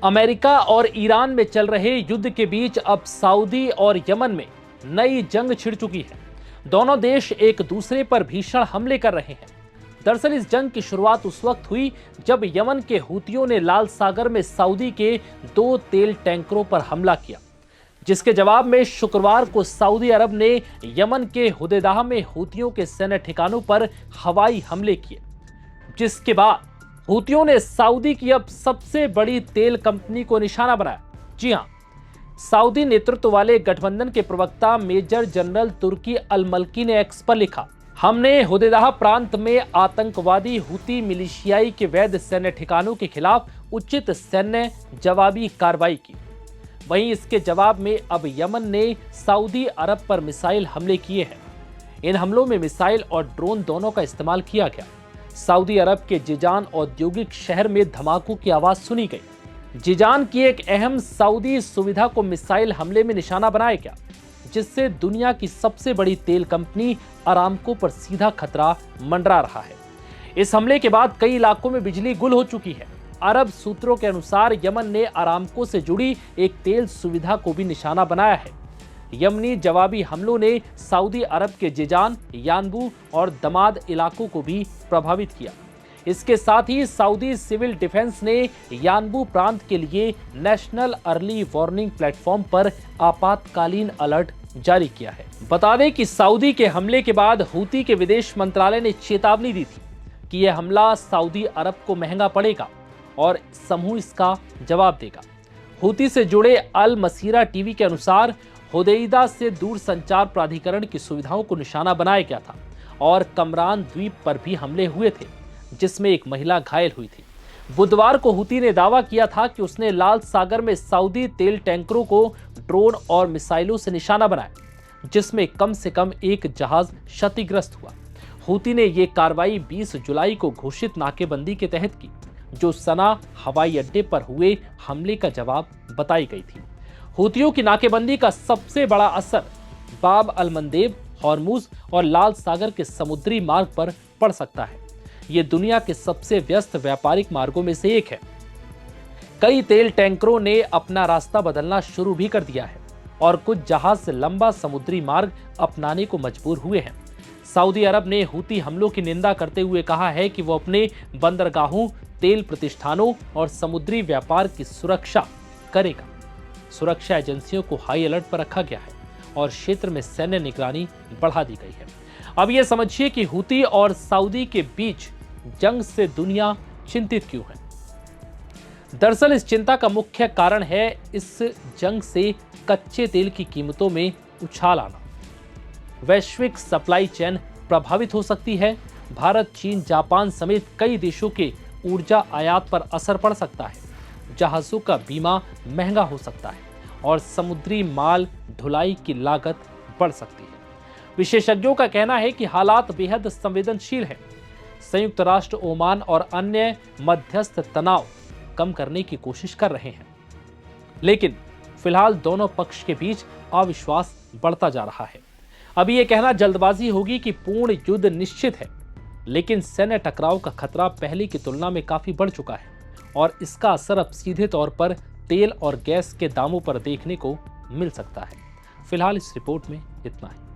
America और Iran में चल रहे युद्ध के बीच अब सऊदी और यमन में नई जंग छिड़ चुकी है। दोनों देश एक दूसरे पर भीषण हमले कर रहे हैं। दरअसल इस जंग की शुरुआत उस वक्त हुई जब यमन के हूतियों ने लाल सागर में सऊदी के 2 तेल टैंकरों पर हमला किया, जिसके जवाब में शुक्रवार को सऊदी अरब ने यमन के हुदैदा में हूतियों के सैन्य ठिकानों पर हवाई हमले किए, जिसके बाद हूतियों ने सऊदी की अब सबसे बड़ी तेल कंपनी को निशाना बनाया। जी हां, सऊदी नेतृत्व वाले गठबंधन के प्रवक्ता मेजर जनरल तुर्की अल मल्की ने एक्स पर लिखा, हमने हुदैदा प्रांत में आतंकवादी हूती मिलिशियाई के वैध सैन्य ठिकानों के खिलाफ उचित सैन्य जवाबी कार्रवाई की। वहीं इसके जवाब में अब यमन ने सऊदी अरब पर मिसाइल हमले किए हैं। इन हमलों में मिसाइल और ड्रोन दोनों का इस्तेमाल किया गया। सऊदी अरब के जिजान औद्योगिक शहर में धमाकों की आवाज सुनी गई। जिजान की एक अहम सऊदी सुविधा को मिसाइल हमले में निशाना बनाया गया, जिससे दुनिया की सबसे बड़ी तेल कंपनी अरामको पर सीधा खतरा मंडरा रहा है। इस हमले के बाद कई इलाकों में बिजली गुल हो चुकी है। अरब सूत्रों के अनुसार यमन ने अरामको से जुड़ी एक तेल सुविधा को भी निशाना बनाया है। यमनी जवाबी हमलों ने सऊदी अरब के जिजान, यानबू और दमाद इलाकों को भी प्रभावित किया। इसके साथ ही सऊदी सिविल डिफेंस ने यानबू प्रांत के लिए नेशनल अर्ली वार्निंग प्लेटफॉर्म पर आपातकालीन अलर्ट जारी किया है। बता दें कि सऊदी के हमले के बाद हूती के विदेश मंत्रालय ने चेतावनी दी थी कि यह हमला सऊदी अरब को महंगा पड़ेगा और समूह इसका जवाब देगा। हूती से जुड़े अल मसीरा टीवी के अनुसार हुदैदा से दूर संचार प्राधिकरण की सुविधाओं को निशाना बनाया गया था और कमरान द्वीप पर भी हमले हुए थे, जिसमें एक महिला घायल हुई थी। बुधवार को हूती ने दावा किया था कि उसने लाल सागर में सऊदी तेल टैंकरों को ड्रोन और मिसाइलों से निशाना बनाया, जिसमें कम से कम एक जहाज क्षतिग्रस्त हुआ। हूती ने यह कार्रवाई 20 जुलाई को घोषित नाकेबंदी के तहत की, जो सना हवाई अड्डे पर हुए हमले का जवाब बताई गई थी। हूतियों की नाकेबंदी का सबसे बड़ा असर बाब अल मंदेब, हॉर्मुज और लाल सागर के समुद्री मार्ग पर पड़ सकता है। ये दुनिया के सबसे व्यस्त व्यापारिक मार्गों में से एक है। कई तेल टैंकरों ने अपना रास्ता बदलना शुरू भी कर दिया है और कुछ जहाज से लंबा समुद्री मार्ग अपनाने को मजबूर हुए हैं। सऊदी अरब ने हूती हमलों की निंदा करते हुए कहा है कि वो अपने बंदरगाहों, तेल प्रतिष्ठानों और समुद्री व्यापार की सुरक्षा करेगा। सुरक्षा एजेंसियों को हाई अलर्ट पर रखा गया है और क्षेत्र में सैन्य निगरानी बढ़ा दी गई है। अब यह समझिए कि हूती और सऊदी के बीच जंग से दुनिया चिंतित क्यों है। दरअसल इस चिंता का मुख्य कारण है इस जंग से कच्चे तेल की कीमतों में उछाल आना। वैश्विक सप्लाई चेन प्रभावित हो सकती है। भारत, चीन, जापान समेत कई देशों के ऊर्जा आयात पर असर पड़ सकता है। जहाजों का बीमा महंगा हो सकता है और समुद्री माल ढुलाई की लागत बढ़ सकती है। विशेषज्ञों का कहना है कि हालात बेहद संवेदनशील हैं। संयुक्त राष्ट्र, ओमान और अन्य मध्यस्थ तनाव कम करने की कोशिश कर रहे हैं, लेकिन फिलहाल दोनों पक्ष के बीच अविश्वास बढ़ता जा रहा है। अभी यह कहना जल्दबाजी होगी कि पूर्ण युद्ध निश्चित है, लेकिन सैन्य टकराव का खतरा पहले की तुलना में काफी बढ़ चुका है और इसका असर अब सीधे तौर पर तेल और गैस के दामों पर देखने को मिल सकता है। फिलहाल इस रिपोर्ट में इतना ही।